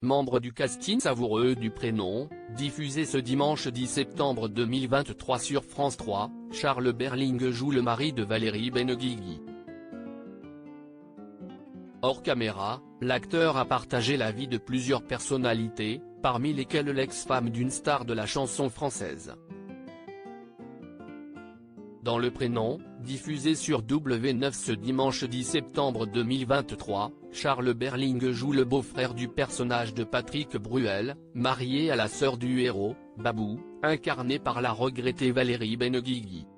membre du casting savoureux du prénom, diffusé ce dimanche 10 septembre 2023 sur France 3, Charles Berling joue le mari de Valérie Benguigui. Hors caméra, l'acteur a partagé la vie de plusieurs personnalités, parmi lesquelles l'ex-femme d'une star de la chanson française. Dans le prénom, diffusé sur W9 ce dimanche 10 septembre 2023, Charles Berling joue le beau-frère du personnage de Patrick Bruel, marié à la sœur du héros, Babou, incarné par la regrettée Valérie Benguigui.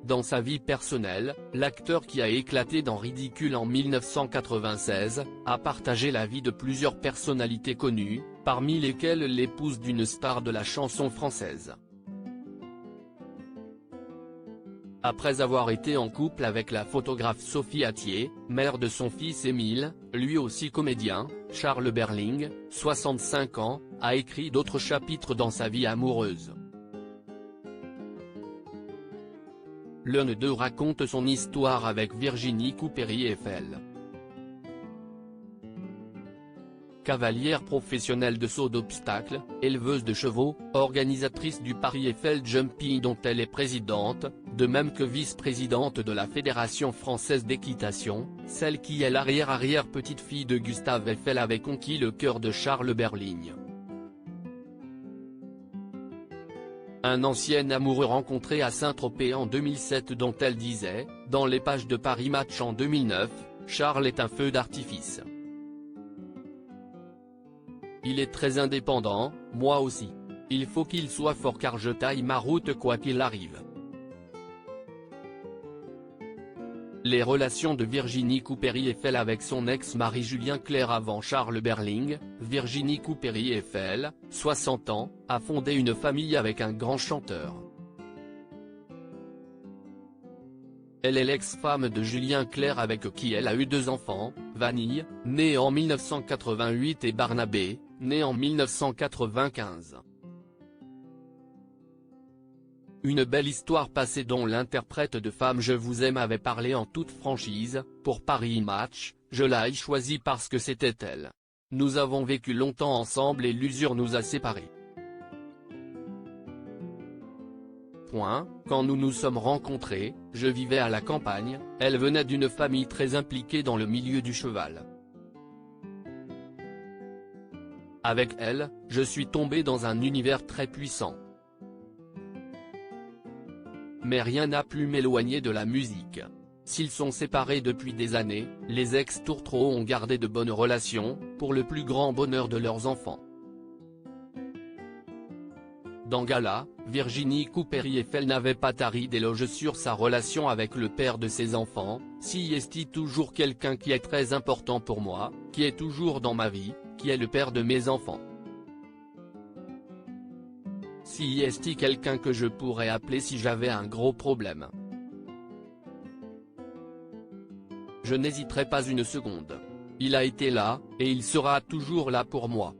Dans sa vie personnelle, l'acteur qui a éclaté dans Ridicule en 1996, a partagé la vie de plusieurs personnalités connues, parmi lesquelles l'épouse d'une star de la chanson française. Après avoir été en couple avec la photographe Sophie Attier, mère de son fils Émile, lui aussi comédien, Charles Berling, 65 ans, a écrit d'autres chapitres dans sa vie amoureuse. L'un d'eux raconte son histoire avec Virginie Coupéry-Eiffel. Cavalière professionnelle de saut d'obstacles, éleveuse de chevaux, organisatrice du Paris Eiffel Jumping dont elle est présidente, de même que vice-présidente de la Fédération française d'équitation, celle qui est l'arrière-petite-fille de Gustave Eiffel avait conquis le cœur de Charles Berling. Un ancien amoureux rencontré à Saint-Tropez en 2007 dont elle disait, dans les pages de Paris Match en 2009, Charles est un feu d'artifice. Il est très indépendant, moi aussi. Il faut qu'il soit fort car je taille ma route quoi qu'il arrive. Les relations de Virginie Coupéry-Eiffel avec son ex-mari Julien Clerc avant Charles Berling, Virginie Coupéry-Eiffel, 60 ans, a fondé une famille avec un grand chanteur. Elle est l'ex-femme de Julien Clerc avec qui elle a eu 2 enfants, Vanille, née en 1988 et Barnabé, né en 1995. Une belle histoire passée dont l'interprète de Femme je vous aime avait parlé en toute franchise, pour Paris Match, je l'ai choisie parce que c'était elle. Nous avons vécu longtemps ensemble et l'usure nous a séparés. Quand nous nous sommes rencontrés, je vivais à la campagne, elle venait d'une famille très impliquée dans le milieu du cheval. Avec elle, je suis tombé dans un univers très puissant. Mais rien n'a pu m'éloigner de la musique. S'ils sont séparés depuis des années, les ex-tourtereaux ont gardé de bonnes relations, pour le plus grand bonheur de leurs enfants. Dans Gala, Virginie Coupéry-Eiffel n'avait pas tari d'éloges sur sa relation avec le père de ses enfants, si est toujours quelqu'un qui est très important pour moi, qui est toujours dans ma vie, qui est le père de mes enfants. Si est quelqu'un que je pourrais appeler si j'avais un gros problème. Je n'hésiterai pas une seconde. Il a été là, et il sera toujours là pour moi.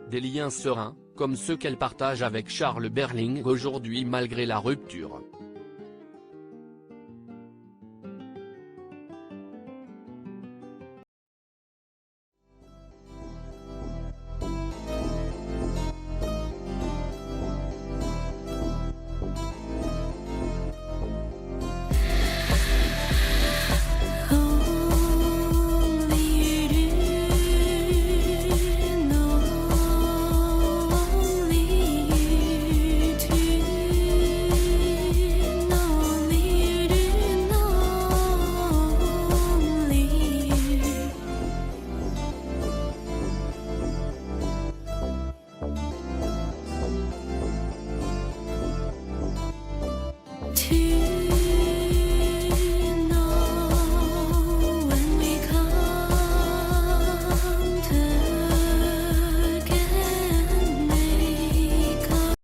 Des liens sereins, comme ceux qu'elle partage avec Charles Berling aujourd'hui malgré la rupture. To